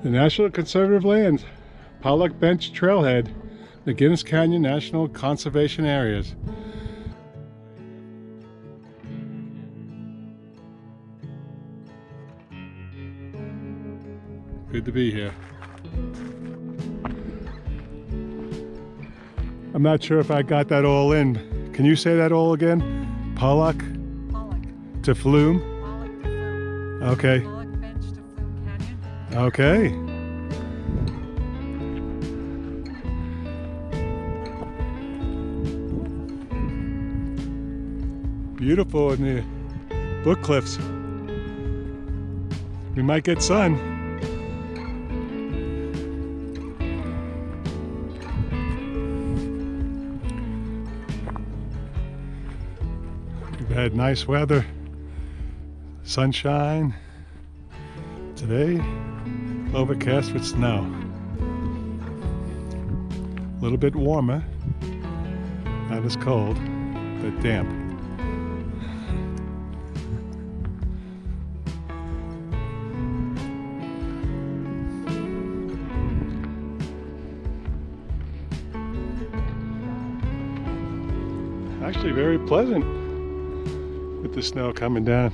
The National Conservative Lands, Pollach Bench Trailhead, the Guinness Canyon National Conservation Areas. Good to be here. I'm not sure if I got that all in. Can you say that all again? Pollach? Pollach. To Flume? Pollach to Flume. Okay. Pollach Bench to Flume Canyon. Okay. Beautiful in the Book Cliffs. We might get sun. We've had nice weather, sunshine. Today, overcast with snow. A little bit warmer, not as cold, but damp. Actually very pleasant with the snow coming down.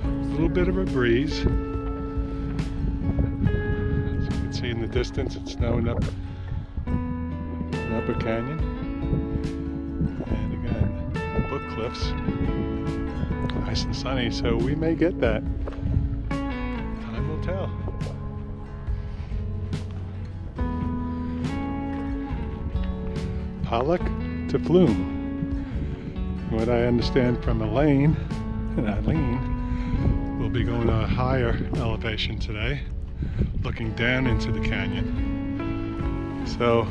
A little bit of a breeze. As you can see in the distance, it's snowing up the Upper Canyon. And again, the Book Cliffs. Nice and sunny, so we may get that. Time will tell. Pollach to Flume. What I understand from Elaine, we'll be going to a higher elevation today, looking down into the canyon. So,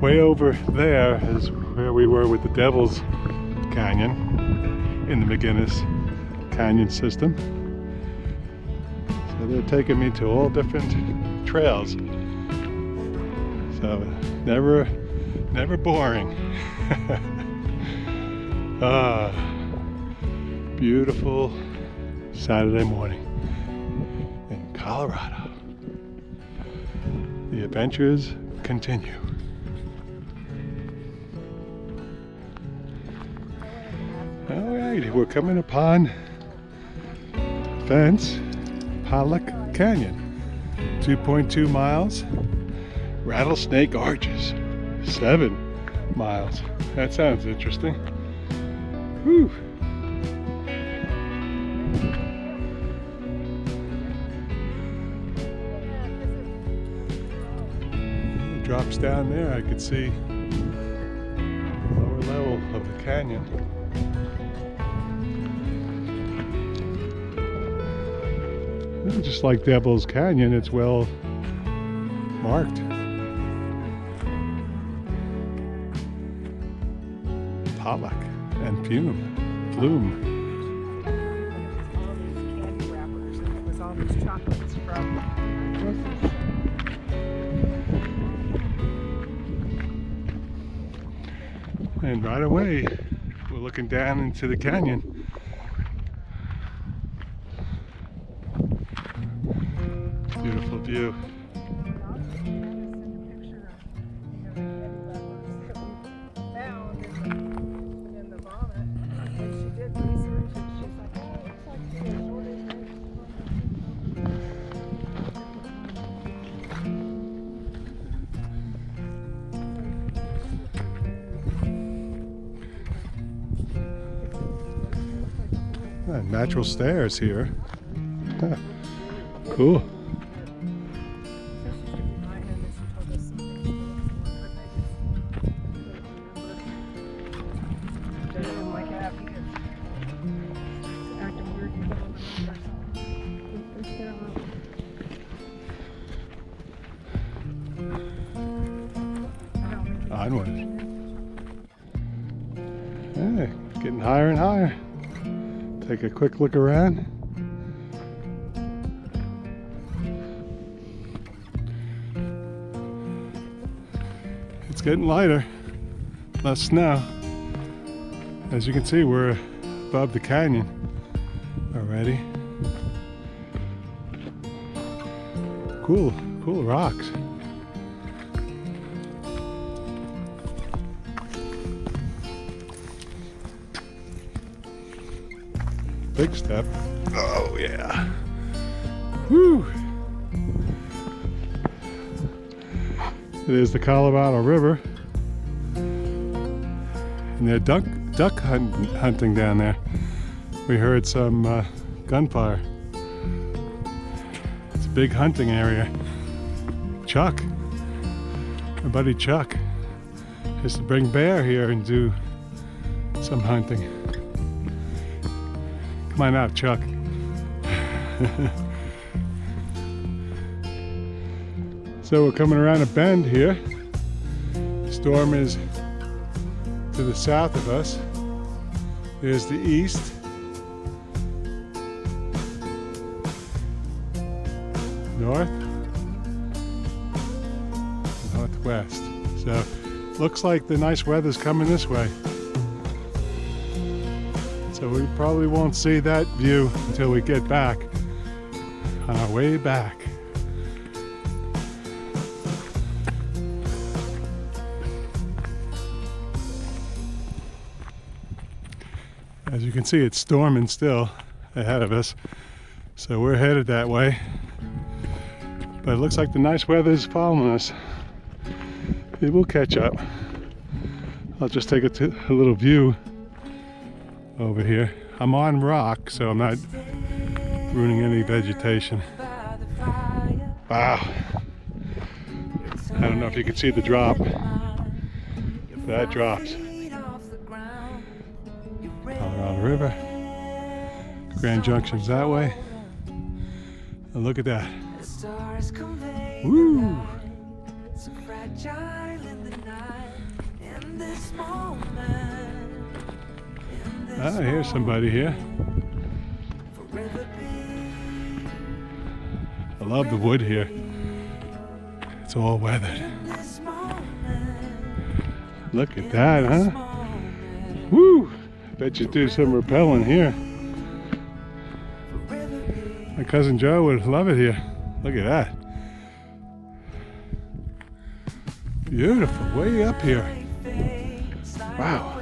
way over there is where we were with the Devil's Canyon in the McGinnis Canyon system. So they're taking me to all different trails. So, never boring. Beautiful Saturday morning in Colorado. The adventures continue. Alright, we're coming upon fence, Pollach Canyon. 2.2 miles. Rattlesnake Arches. 7 miles. That sounds interesting. Whew. It drops down there. I could see the lower level of the canyon. Just like Devil's Canyon, it's well marked. Pollach and Flume. All these candy wrappers, and it was all these chocolates from And right away, we're looking down into the canyon. Beautiful view. Natural stairs here. Huh. Cool. Onward. Hey, getting higher and higher. Take a quick look around. It's getting lighter, less snow. As you can see, we're above the canyon already. Cool rocks. Big step. Oh yeah. Woo! There's the Colorado River. And they're duck hunting down there. We heard some gunfire. It's a big hunting area. Chuck, my buddy Chuck, used to bring Bear here and do some hunting. Come on out, Chuck. So we're coming around a bend here. The storm is to the south of us. There's the east. North. Northwest. So looks like the nice weather's coming this way. So we probably won't see that view until we get back on our way back. As you can see, it's storming still ahead of us, so we're headed that way. But it looks like the nice weather is following us. It will catch up. I'll just take a little view over here. I'm on rock, so I'm not ruining any vegetation. Wow. I don't know if you can see the drop. That drops. Colorado River. Grand Junction's that way. And look at that. Woo! Ah, here's somebody here. I love the wood here. It's all weathered. Look at that, huh? Woo! Bet you do some rappelling here. My cousin Joe would love it here. Look at that. Beautiful, way up here. Wow.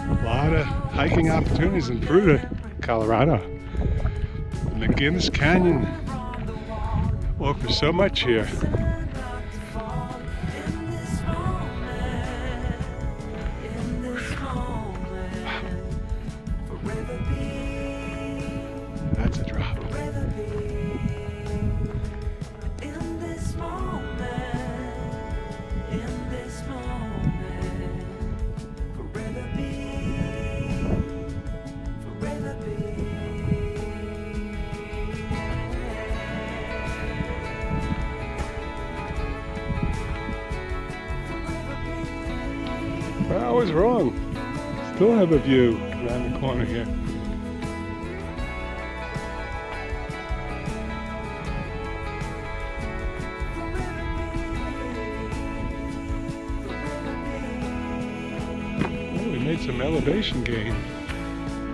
A lot of hiking opportunities in Fruita, Colorado. The Bench Canyon offers so much here. That's a drop. I was wrong. Still have a view around the corner here. Oh, we made some elevation gain.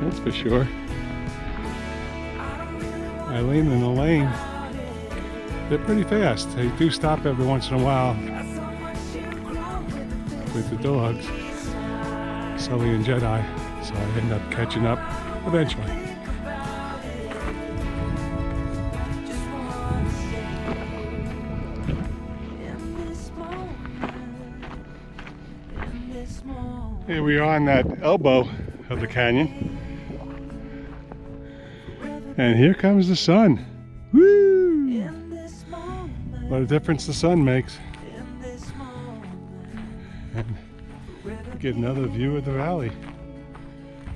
That's for sure. Eileen and Elaine, they're pretty fast. They do stop every once in a while with the dogs, Sully and Jedi, so I end up catching up eventually. Here we are on that elbow of the canyon, and here comes the sun. Woo! What a difference the sun makes. And get another view of the valley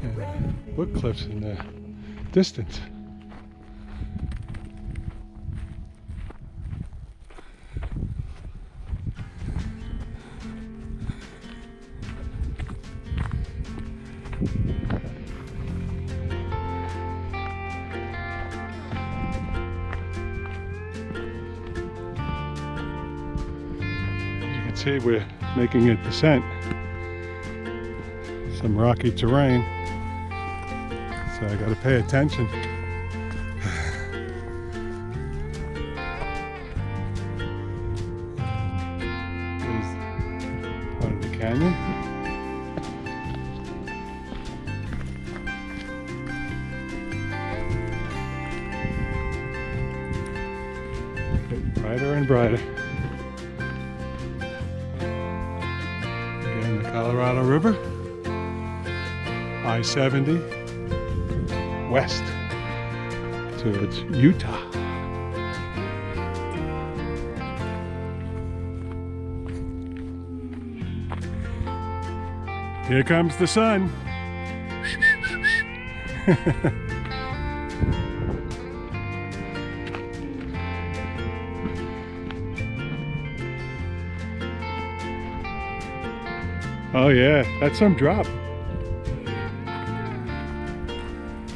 and wood cliffs in the distance. As you can see, we're making a descent some rocky terrain, so I gotta pay attention. There's part of the canyon. Getting brighter and brighter. Again, the Colorado River. I-70 west towards Utah. Here comes the sun. Oh yeah, that's some drop.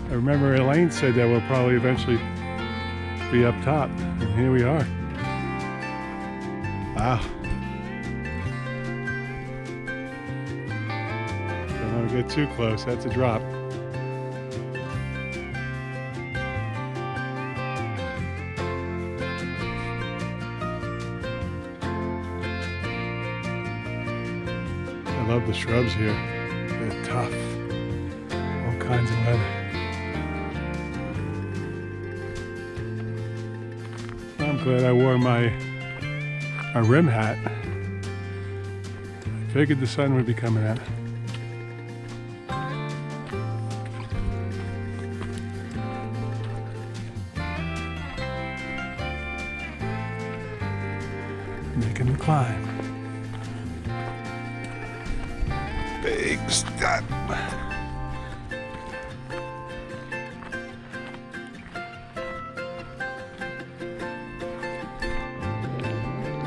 I remember Elaine said that we'll probably eventually be up top, and here we are. Wow. Don't want to get too close, that's a drop. I love the shrubs here. They're tough. All kinds of weather. I'm glad I wore my rim hat. I figured the sun would be coming out. Making the climb. Big step.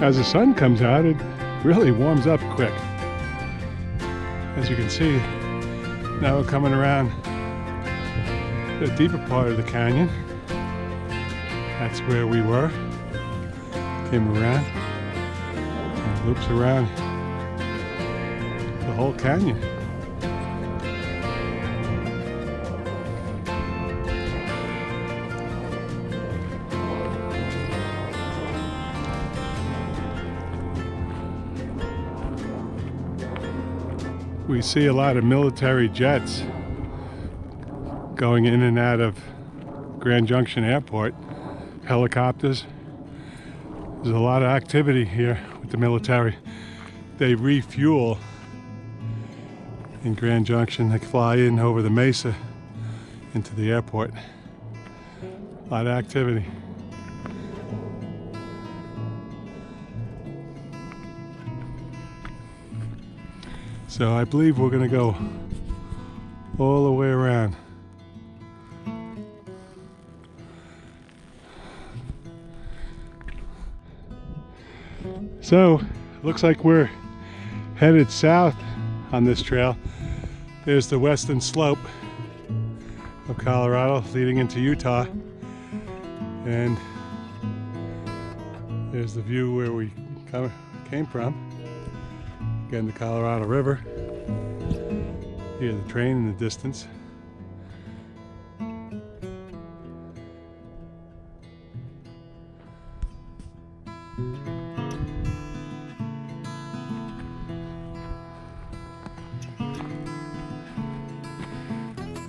As the sun comes out, it really warms up quick. As you can see, now we're coming around the deeper part of the canyon. That's where we were. Came around and loops around the whole canyon. We see a lot of military jets going in and out of Grand Junction Airport, helicopters. There's a lot of activity here with the military. They refuel in Grand Junction. They fly in over the mesa into the airport. A lot of activity. So I believe we're going to go all the way around. So, looks like we're headed south on this trail. There's the western slope of Colorado leading into Utah. And there's the view where we came from. Again, the Colorado River. Hear the train in the distance.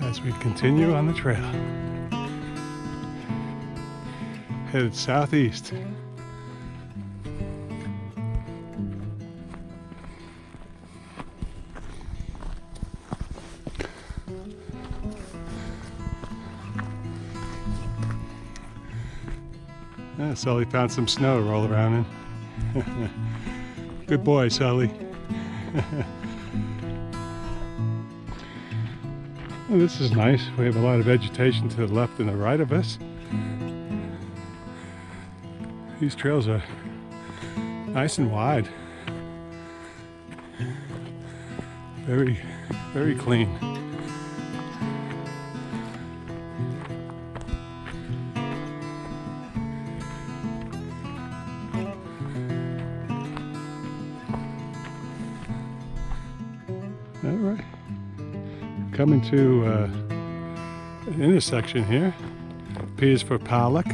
As we continue on the trail, headed southeast. Sully found some snow to roll around in. Good boy, Sully. Well, this is nice. We have a lot of vegetation to the left and the right of us. These trails are nice and wide. Very, very clean. All right. coming to an intersection here. P is for Pollach,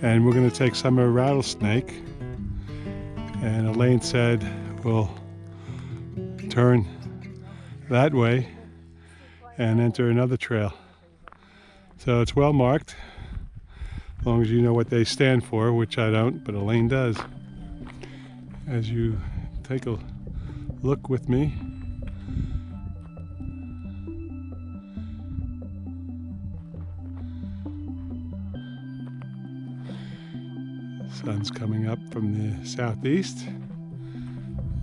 and we're going to take Summer Rattlesnake, and Elaine said we'll turn that way and enter another trail. So it's well marked, as long as you know what they stand for, which I don't, but Elaine does. As you take a look with me, sun's coming up from the southeast,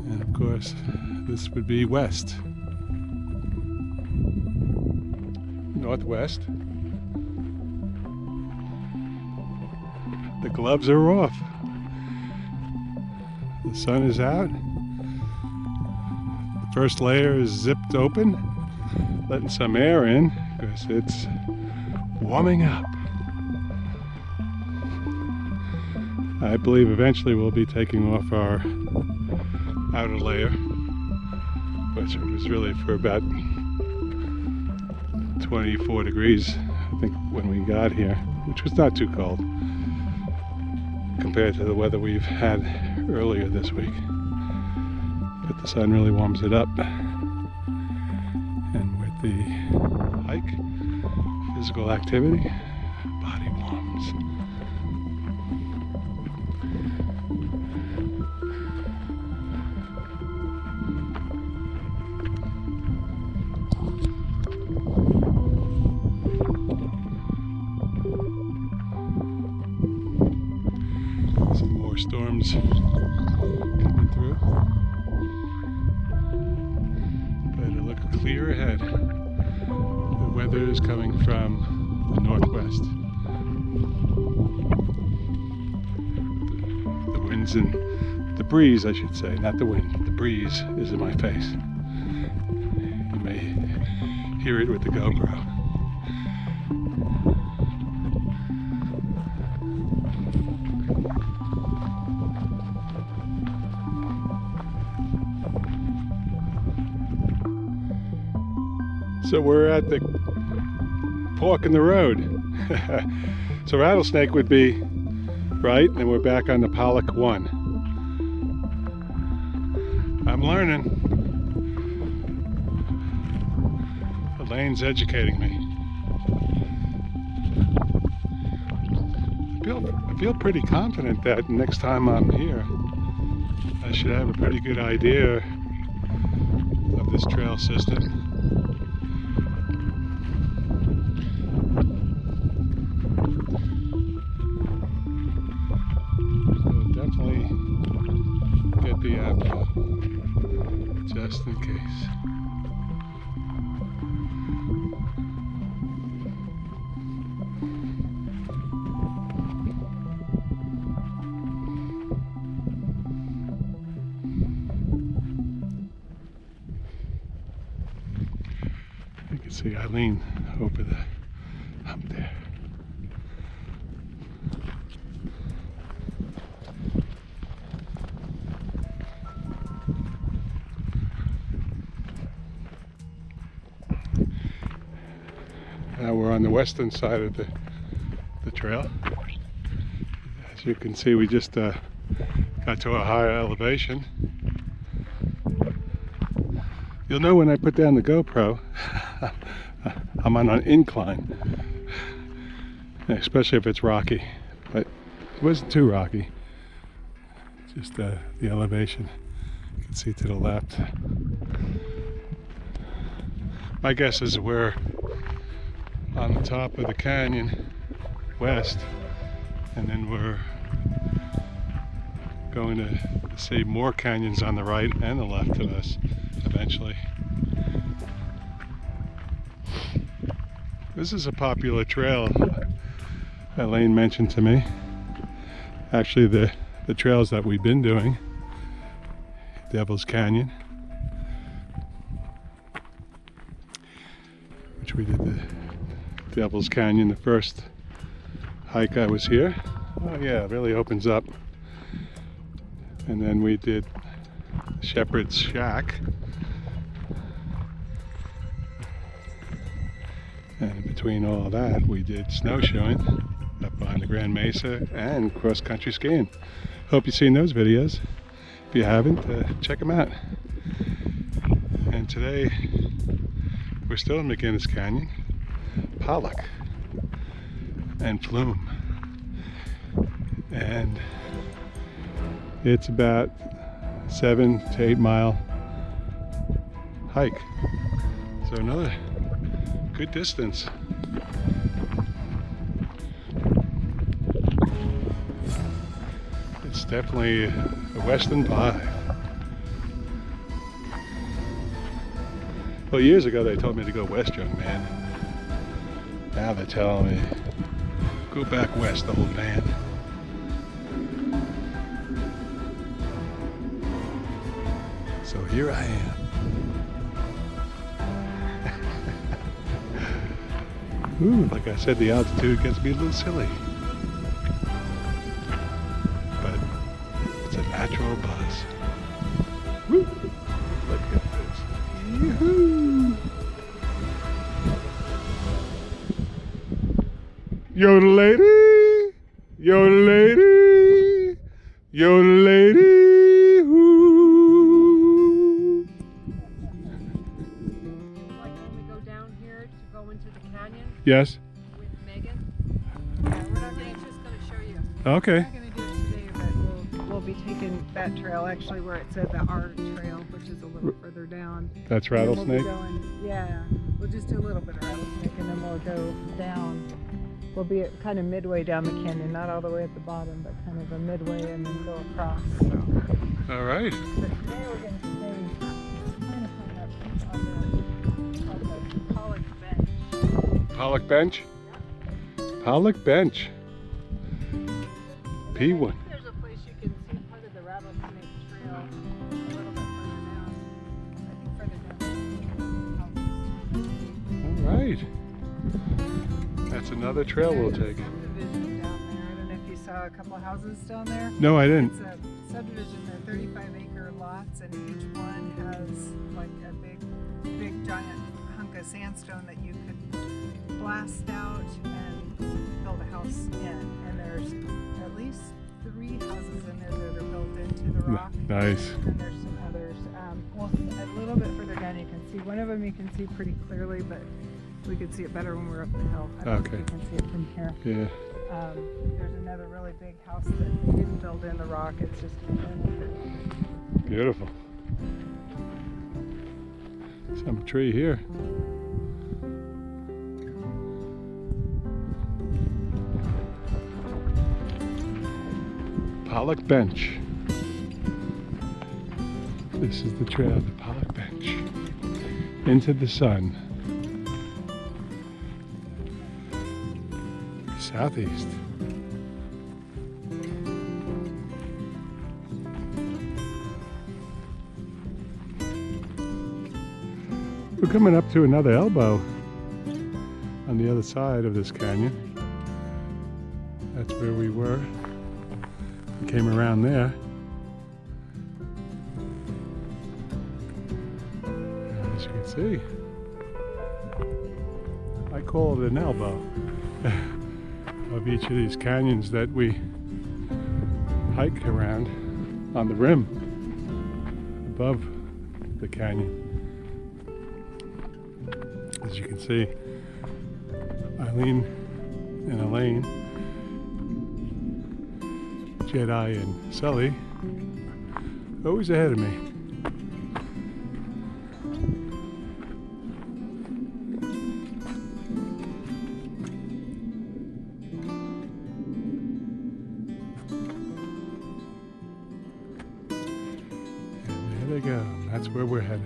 and of course this would be west, northwest. The gloves are off, the sun is out, the first layer is zipped open, letting some air in because it's warming up. I believe eventually we'll be taking off our outer layer, which was really for about 24 degrees, I think, when we got here, which was not too cold compared to the weather we've had earlier this week. But the sun really warms it up. And with the hike, physical activity, body warms. Some more storms coming through, but it looks clear ahead. The weather is coming from the northwest. The winds and the breeze, I should say, not the wind. The breeze is in my face. You may hear it with the GoPro. So we're at the fork in the road. So Rattlesnake would be right, and we're back on the Pollach 1. I'm learning. Elaine's educating me. I feel pretty confident that next time I'm here, I should have a pretty good idea of this trail system. Definitely get the app out, just in case. You can see Eileen over the hump there. Now we're on the western side of the trail. As you can see, we just got to a higher elevation. You'll know when I put down the GoPro, I'm on an incline, especially if it's rocky, but it wasn't too rocky, just the elevation. You can see to the left. My guess is we're on the top of the canyon west, and then we're going to see more canyons on the right and the left of us eventually. This is a popular trail Elaine mentioned to me. Actually, the trails that we've been doing, Devil's Canyon, which we did the Devil's Canyon the first hike I was here. Oh yeah, it really opens up. And then we did Shepherd's Shack, And between all that, we did snowshoeing up on the Grand Mesa and cross-country skiing. Hope you've seen those videos. If you haven't, check them out. And today, we're still in McGinnis Canyon, Pollach and Flume. And it's about 7 to 8 mile hike. So another good distance. It's definitely a western vibe. Well, years ago they told me to go west, young man. Now they're telling me go back west, old man. So here I am. Ooh, like I said, the altitude gets me a little silly. But it's a natural buzz. Woo! Look at this. Yoo-hoo! Yo lady! Yo lady! Yo lady! Ooh. Like when we go down here to go into the canyon Yes? with Megan. Yeah, we're not gonna, just going to show you. Okay. We're not going to do it today, but we'll be taking that trail actually where it said the R trail, which is a little further down. That's And then rattlesnake? We'll be going, yeah, we'll just do a little bit of rattlesnake and then we'll go down. We'll be at kind of midway down the canyon, not all the way at the bottom, but kind of a midway and then go across. So. All right. But today we're going to stay kind of up on the Pollach Bench. Pollach Bench? Pollach Bench. P1. I think there's a place you can see part of the rattlesnake trail a little bit further down. I think further down. All right. That's another trail we'll take. Subdivision down there. I don't know if you saw a couple houses down there. No, I didn't. It's a subdivision. They're 35-acre lots, and each one has like a big giant hunk of sandstone that you could blast out and build a house in. And there's at least 3 houses in there that are built into the rock. Nice. And there's some others. Well, a little bit further down you can see one of them. You can see pretty clearly, but we could see it better when we're up the hill. I don't think you can see it from here. Yeah. There's another really big house that they didn't build in the rock. It's just Beautiful. Some tree here. Pollach Bench. This is the trail to Pollach Bench. Into the sun. Southeast. We're coming up to another elbow on the other side of this canyon. That's where we were. We came around there. And as you can see, I call it an elbow of each of these canyons that we hike around on the rim above the canyon. As you can see, Eileen and Elaine, Jedi and Sully, always ahead of me. And there they go. That's where we're headed.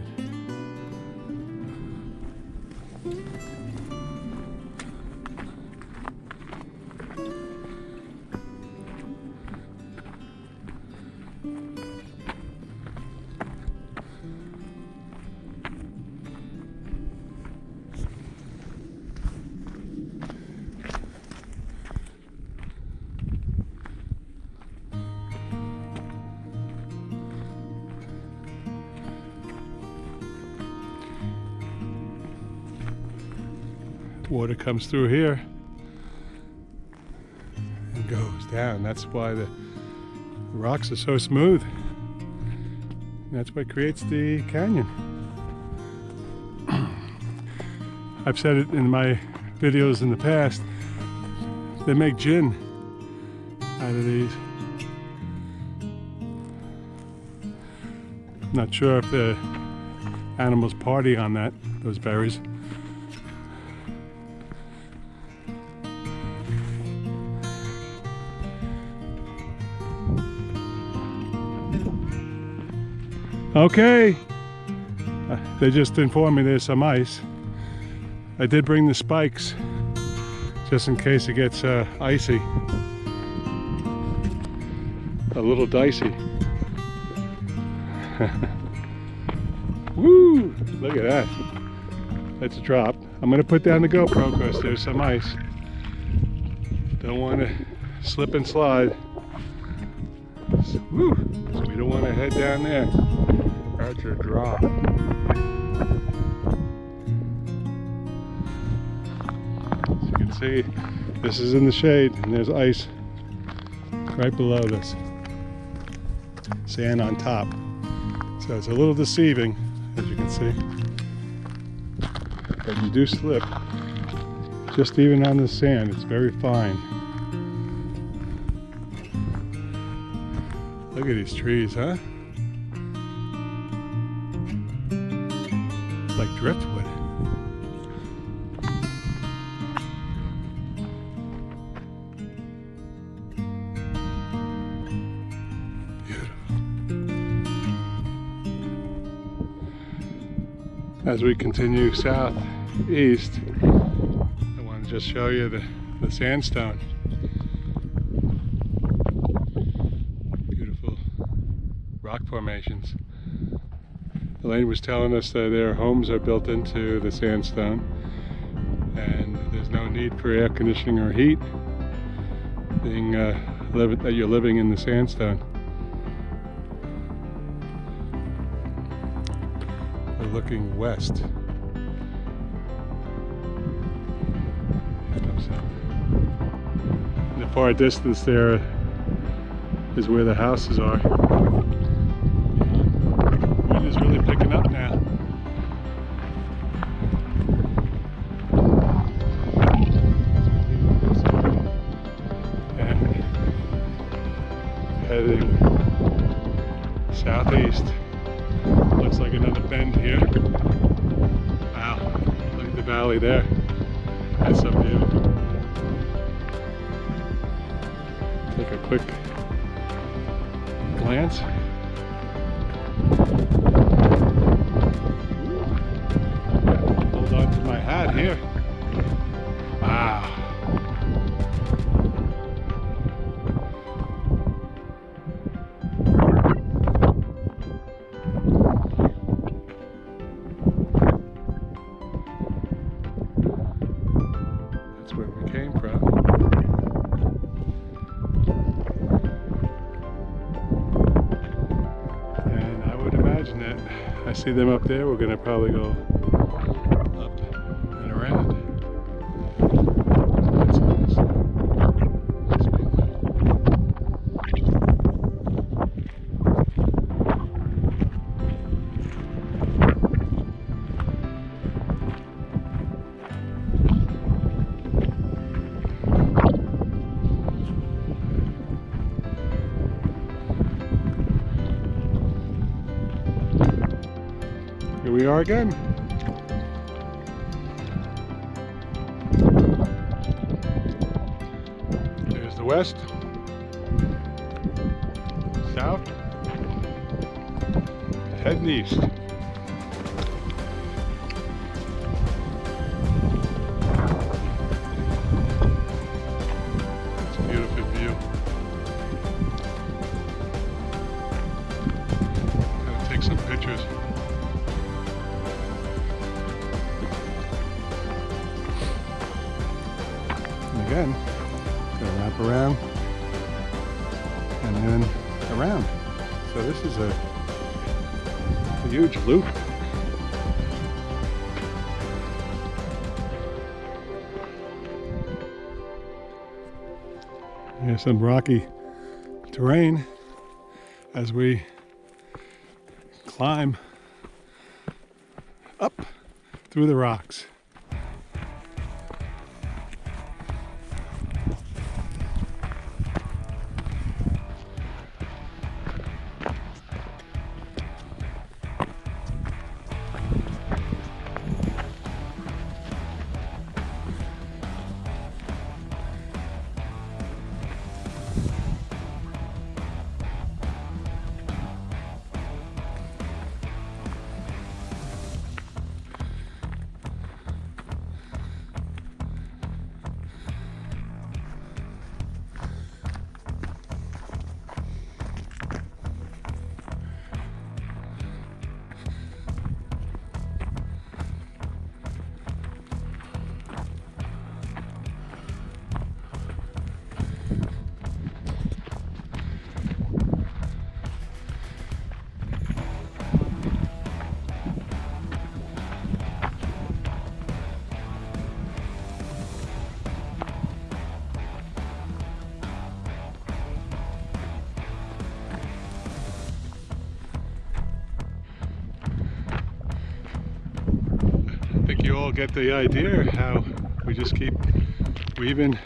water comes through here and goes down. That's why the rocks are so smooth. That's what creates the canyon. I've said it in my videos in the past, they make gin out of these. Not sure if the animals party on those berries. Okay, they just informed me there's some ice. I did bring the spikes just in case it gets icy. A little dicey. Woo! Look at that. That's a drop. I'm going to put down the GoPro because there's some ice. Don't want to slip and slide. Woo! So we don't want to head down there. That's a drop. As you can see, this is in the shade and there's ice right below this. Sand on top. So it's a little deceiving, as you can see. But you do slip. Just even on the sand, it's very fine. Look at these trees, huh? It's like driftwood. As we continue southeast, I want to just show you the sandstone. Beautiful rock formations. Elaine was telling us that their homes are built into the sandstone and there's no need for air conditioning or heat being that you're living in the sandstone. Looking west. In the far distance there is where the houses are. Wind is really picking up now. And heading southeast. Looks like another bend here. Wow, look at the valley there. That's some view. Take a quick glance. Hold on to my hat here. Wow. Where we came from. And I would imagine that I see them up there. We're going to probably go up and around. That's nice. That's really good. Here we are again. There's the west, south, heading east. It's a beautiful view. Gotta take some pictures. Again, gonna wrap around and then around. So this is a huge loop. There's some rocky terrain as we climb up through the rocks. I think you all get the idea how we just keep weaving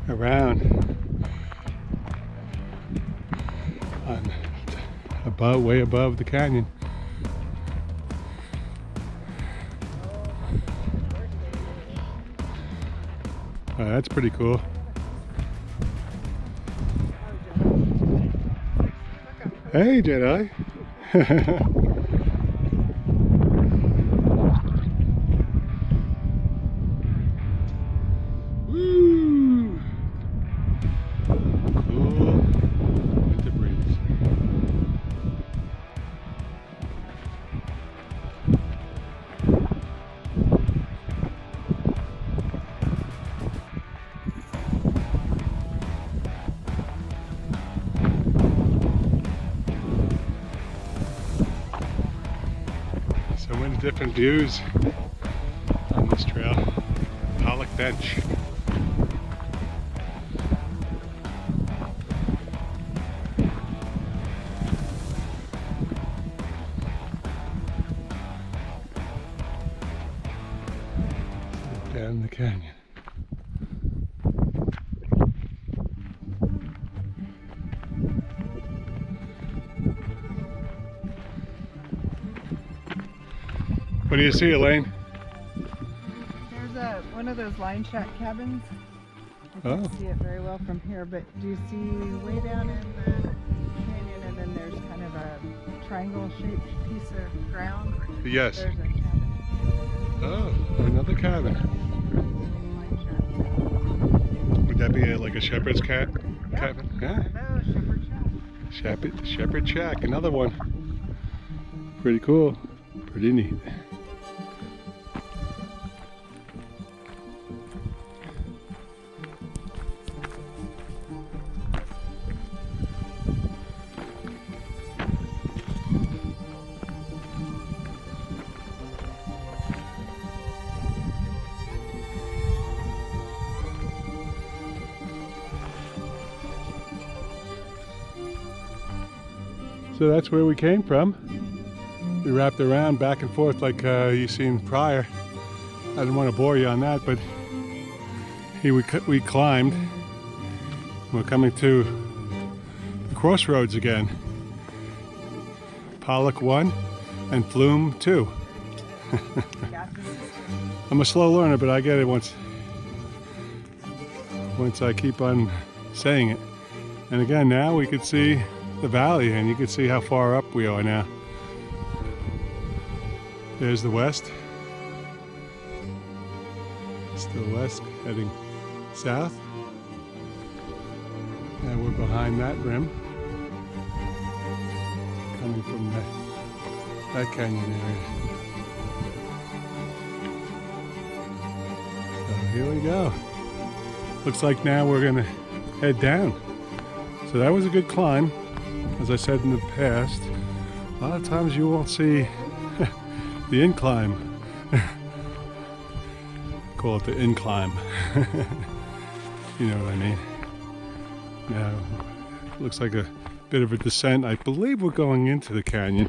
around on above, way above the canyon. That's pretty cool. Hey, Jedi. Woo! Cool winter breeze. So many different views on this trail. Pollach Bench. Down the canyon. What do you see, Elaine? There's one of those line shack cabins. I can't see it very well from here, but do you see way down in the canyon, and then there's kind of a triangle-shaped piece of ground? Yes. There's a cabin. Oh, another cabin. Would that be like a shepherd's cabin? Yeah. No, shepherd shack. Shepherd shack, another one. Pretty cool. Pretty neat. So that's where we came from. We wrapped around back and forth like you've seen prior. I didn't want to bore you on that, but here we climbed. We're coming to the crossroads again. Pollach 1 and Flume 2. I'm a slow learner, but I get it once I keep on saying it. And again, now we could see the valley, and you can see how far up we are now. There's the west. Still west, heading south. And we're behind that rim. Coming from that canyon area. So here we go. Looks like now we're gonna head down. So that was a good climb. As I said in the past, a lot of times you won't see the incline. Call it the incline. You know what I mean. Now, looks like a bit of a descent. I believe we're going into the canyon,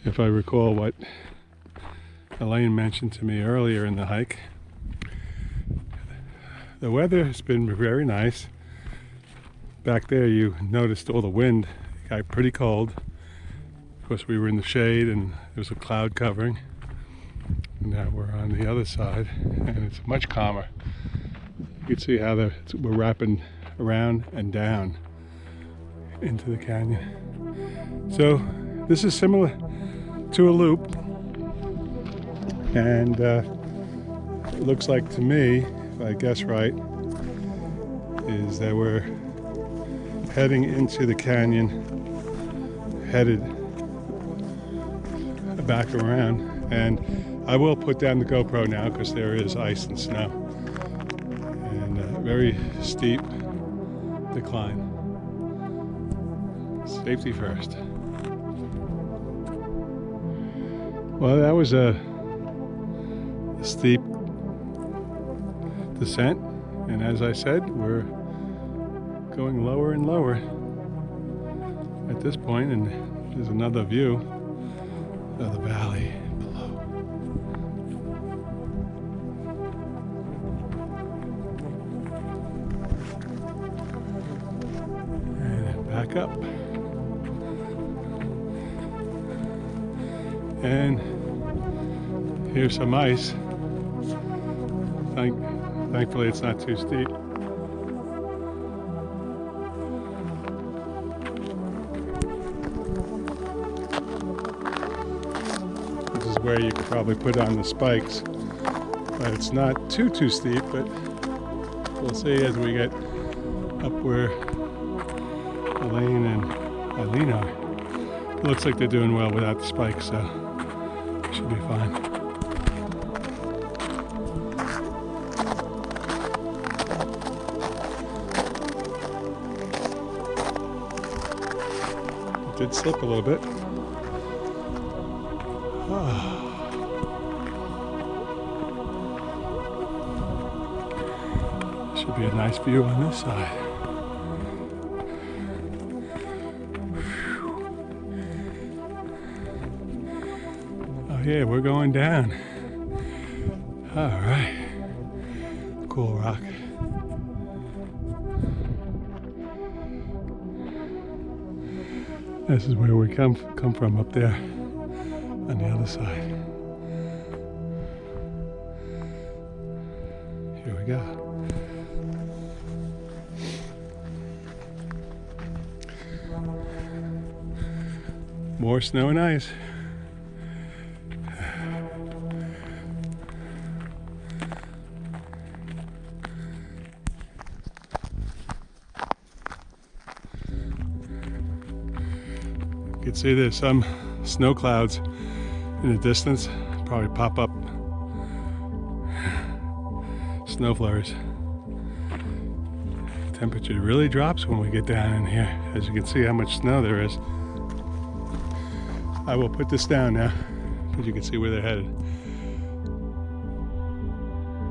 if I recall what Elaine mentioned to me earlier in the hike. The weather has been very nice. Back there you noticed all the wind got pretty cold. Of course we were in the shade and there was a cloud covering. And now we're on the other side and it's much calmer. You can see how we're wrapping around and down into the canyon. So this is similar to a loop, and it looks like to me, if I guess right, is that we're heading into the canyon, headed back around. And I will put down the GoPro now because there is ice and snow and a very steep decline. Safety first. Well, that was a steep descent, and as I said, we're going lower and lower at this point, and there's another view of the valley below. And back up. And here's some ice. Thankfully it's not too steep. This is where you could probably put on the spikes, but it's not too steep, but we'll see as we get up where Elaine and Eileen are. It looks like they're doing well without the spikes, so should be fine. It did slip a little bit. Should be a nice view on this side. Yeah, we're going down. All right. Cool rock. This is where we come from up there on the other side. Here we go. More snow and ice. You can see there's some snow clouds in the distance, probably pop up snow flurries. Temperature really drops when we get down in here, as you can see how much snow there is. I will put this down now, but you can see where they're headed.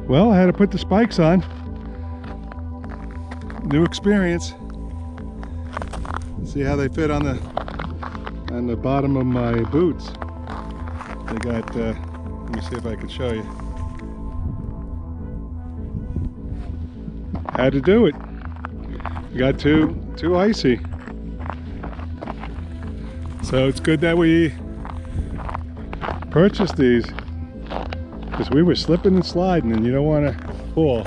Well, I had to put the spikes on. New experience. See how they fit on the bottom of my boots. They got, let me see if I can show you. Had to do it. Got too icy. So it's good that we purchased these, because we were slipping and sliding and you don't want to fall.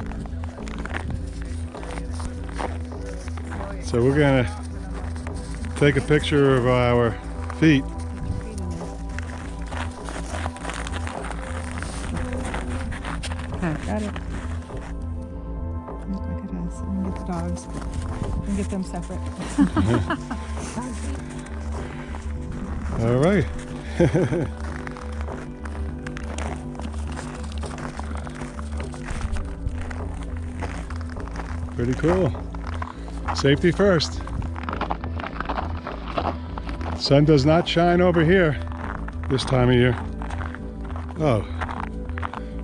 So we're gonna take a picture of our feet. Got it. Look at us. I'm gonna get the dogs and get them separate. All right. Pretty cool. Safety first. Sun does not shine over here this time of year. Oh,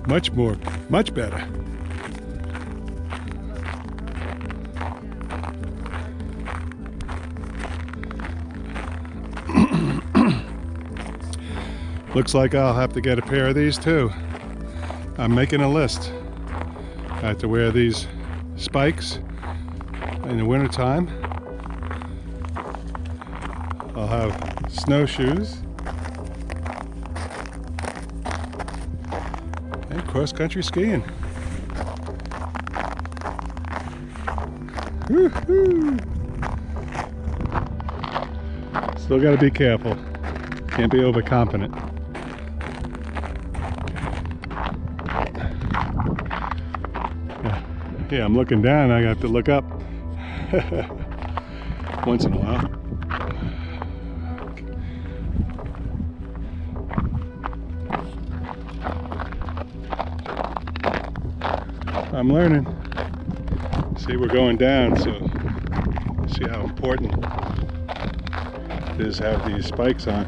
much better. Looks like I'll have to get a pair of these too. I'm making a list. I have to wear these spikes in the wintertime. I'll have snowshoes and cross-country skiing. Woohoo! Still got to be careful. Can't be overconfident. Yeah, I'm looking down. I have to look up once in a while. I'm learning. See, we're going down, so see how important it is to have these spikes on.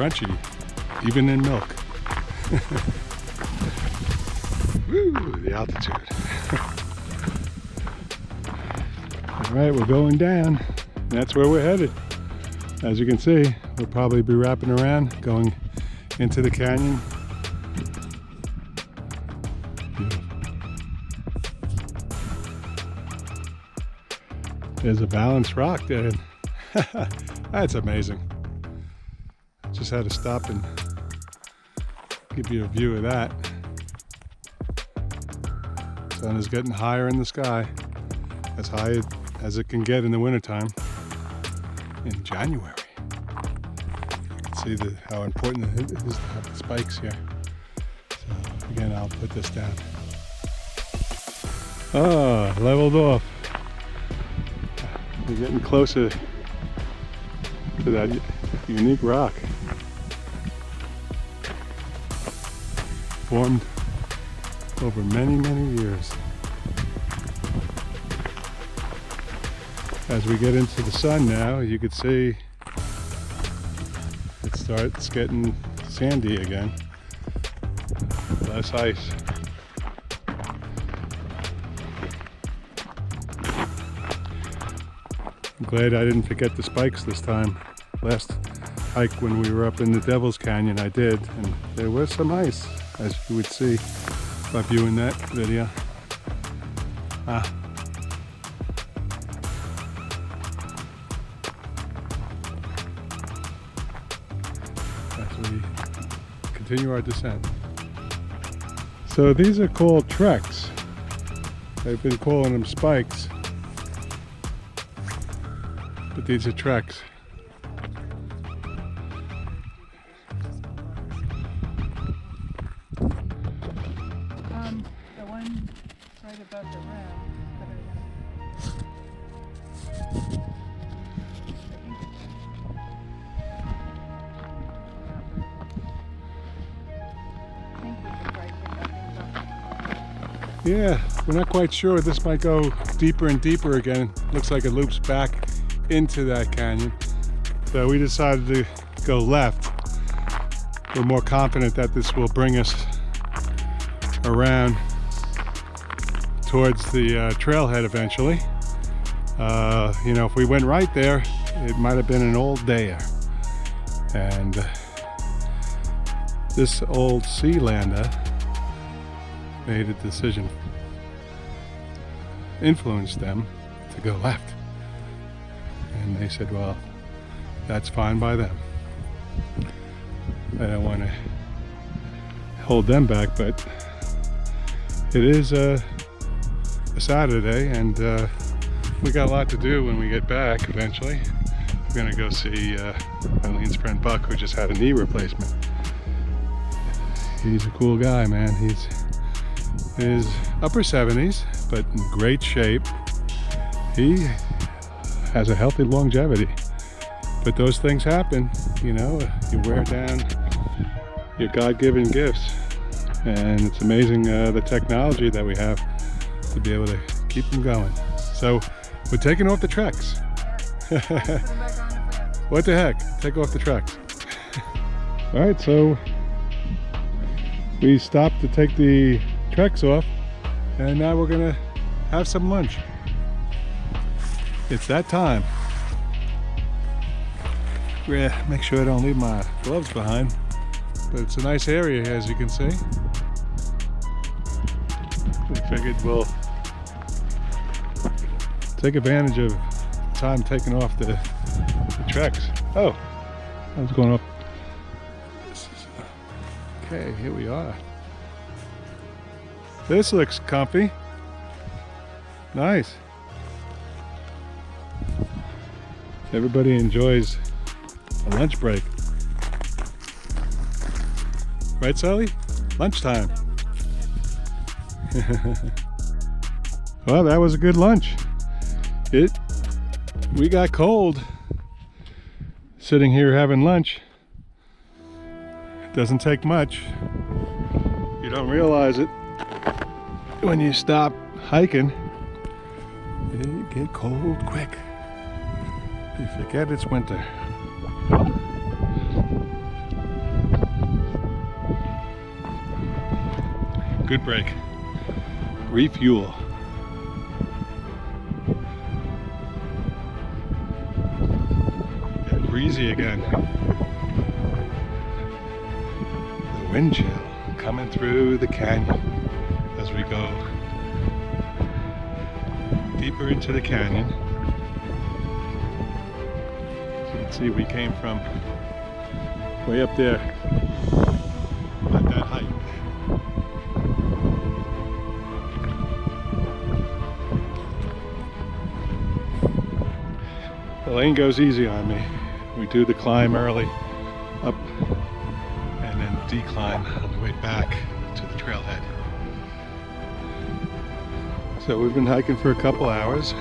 Crunchy, even in milk. Woo, the altitude. All right, we're going down. That's where we're headed. As you can see, we'll probably be wrapping around, going into the canyon. Beautiful. There's a balanced rock there. That's amazing. Just had to stop and give you a view of that. Sun is getting higher in the sky, as high as it can get in the wintertime in January. You can see how important it is to have the spikes here. So again, I'll put this down. Ah, leveled off. We're getting closer to that unique rock. Formed over many, many years. As we get into the sun now, you can see it starts getting sandy again. Less ice. I'm glad I didn't forget the spikes this time. Last hike when we were up in the Devil's Canyon I did, and there was some ice, as you would see by viewing that video. As we continue our descent. So these are called treks. They've been calling them spikes, but these are treks. The one right above the rim. Yeah, we're not quite sure. This might go deeper and deeper again. Looks like it loops back into that canyon. So we decided to go left. We're more confident that this will bring us around towards the trailhead eventually. You know, if we went right there, it might have been an old dare. And this old Sealander made a decision, influenced them to go left. And they said, well, that's fine by them. I don't want to hold them back, but it is a Saturday, and we got a lot to do when we get back eventually. We're going to go see Eileen's friend Buck, who just had a knee replacement. He's a cool guy, man. his upper 70s, but in great shape. He has a healthy longevity. But those things happen, you know, you wear down your God-given gifts. And it's amazing the technology that we have to be able to keep them going. So we're taking off the Treks. What the heck? Take off the Treks. All right, so we stopped to take the Treks off, and now we're gonna have some lunch. It's that time. Make sure I don't leave my gloves behind, but it's a nice area here, as you can see. We figured we'll take advantage of time taking off the Treks. Oh, I was going up. Okay, here we are. This looks comfy. Nice. Everybody enjoys a lunch break. Right, Sally? Lunchtime. Well, that was a good lunch. We got cold sitting here having lunch. It doesn't take much. You don't realize it when you stop hiking. You get cold quick. You forget it's winter. Good break. Refuel. Get breezy again. The wind chill coming through the canyon as we go deeper into the canyon. As you can see, we came from way up there at that height. The lane goes easy on me. We do the climb early, up, and then decline on the way back to the trailhead. So we've been hiking for a couple hours.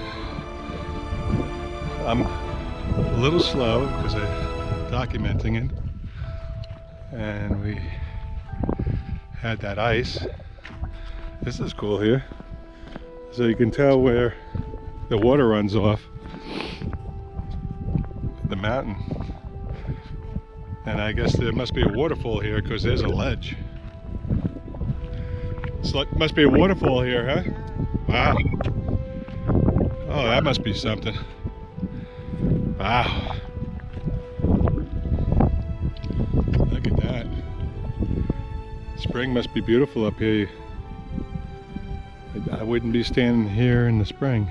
I'm a little slow because I'm documenting it. And we had that ice. This is cool here. So you can tell where the water runs off the mountain. And I guess there must be a waterfall here because there's a ledge. So it must be a waterfall here, huh? Wow. Oh, that must be something. Wow. Look at that. Spring must be beautiful up here. I wouldn't be standing here in the spring.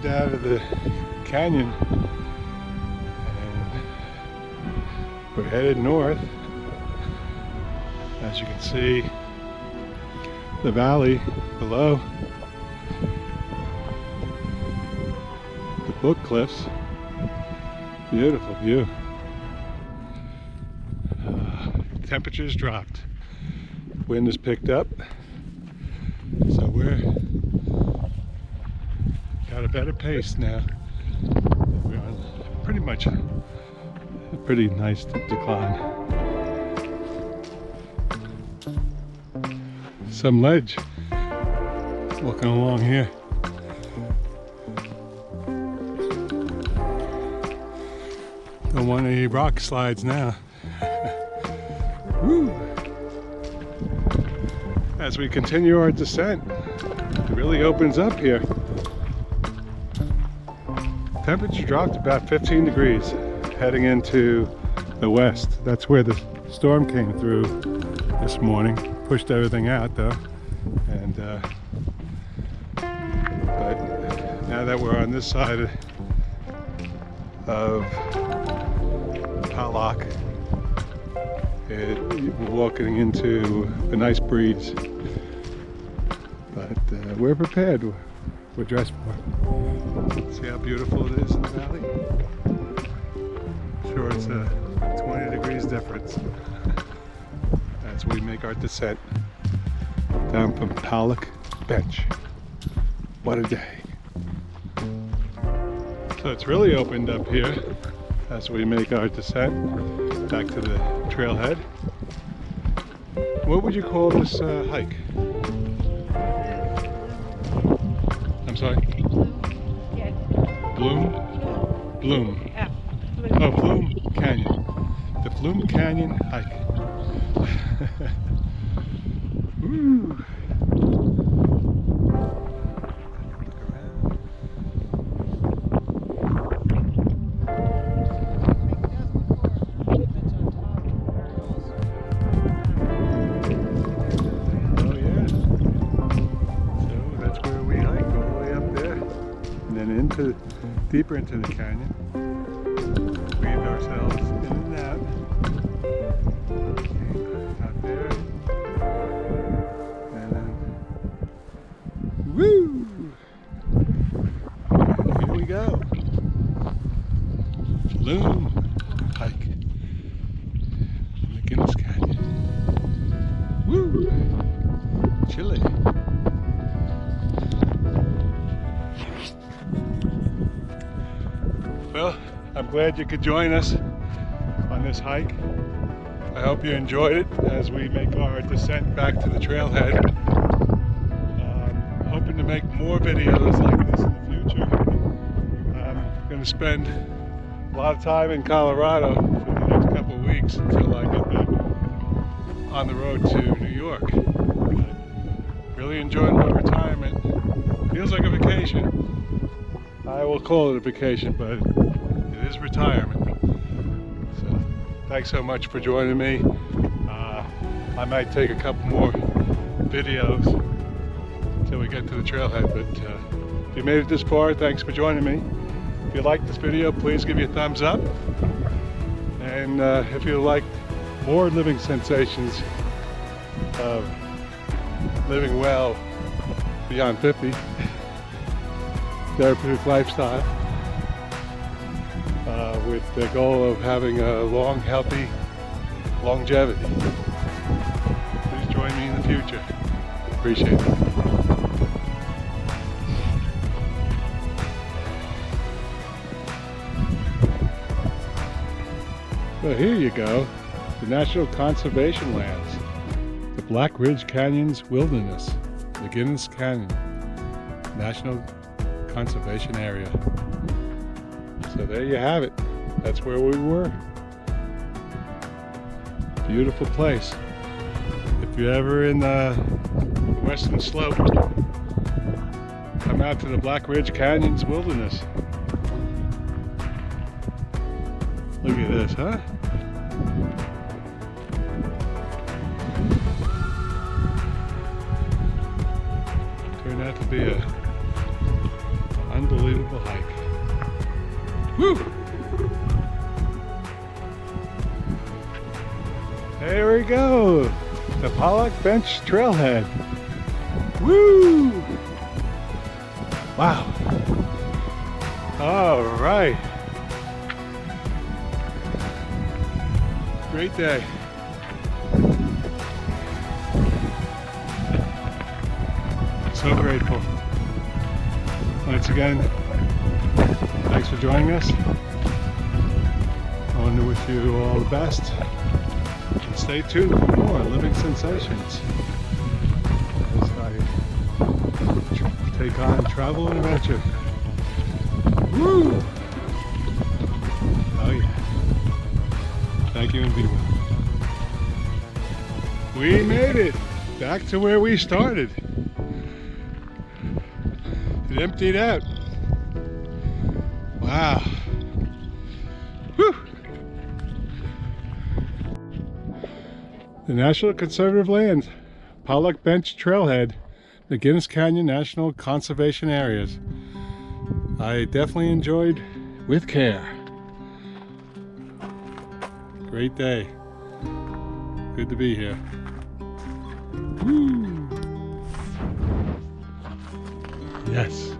Out of the canyon, and we're headed north. As you can see, the valley below, the book cliffs, beautiful view. Temperatures dropped, wind has picked up, so we're got a better pace now. We're on pretty much a pretty nice decline. Some ledge walking along here. Don't want any rock slides now. Woo. As we continue our descent, it really opens up here. Temperature dropped about 15 degrees heading into the west. That's where the storm came through this morning. Pushed everything out though. And but now that we're on this side of Pollach, We're walking into a nice breeze, but we're prepared. We're dressed for it. See how beautiful it is in the valley? Sure, it's a 20 degrees difference as we make our descent down from Pollach Bench. What a day. So it's really opened up here as we make our descent back to the trailhead. What would you call this hike? I'm sorry? Flume? Flume. Oh, Flume Canyon. The Flume Canyon hike. Woo! Deeper into the canyon, weaved ourselves in and out. Out there, and then woo! And here we go. Flume hike in the Guinness Canyon. Woo! Chilly. Well, I'm glad you could join us on this hike. I hope you enjoyed it as we make our descent back to the trailhead. Hoping to make more videos like this in the future. I'm going to spend a lot of time in Colorado for the next couple of weeks until I get back on the road to New York. Really enjoyed my retirement. Feels like a vacation. I will call it a vacation, but it is retirement. So thanks so much for joining me. I might take a couple more videos until we get to the trailhead, but if you made it this far, thanks for joining me. If you liked this video, please give me a thumbs up. And if you liked more living sensations of living well beyond 50, therapeutic lifestyle with the goal of having a long, healthy longevity. Please join me in the future. Appreciate it. Well, here you go. The National Conservation Lands. The Black Ridge Canyons Wilderness. The Guinness Canyon National Conservation Area. So there you have it. That's where we were. Beautiful place. If you're ever in the Western Slope, come out to the Black Ridge Canyons Wilderness. Look at this, huh? Turned out to be a unbelievable hike. Woo! There we go! The Pollach Bench Trailhead. Woo! Wow! All right. Great day. So grateful. Once again, thanks for joining us. I want to wish you all the best. And stay tuned for more living sensations as I take on travel and adventure. Woo! Oh yeah. Thank you and be well. We made it back to where we started. It emptied out. Wow. Whew. The National Conservative Lands, Pollach Bench Trailhead, the Guinness Canyon National Conservation Areas. I definitely enjoyed with care. Great day. Good to be here. Woo! Yes.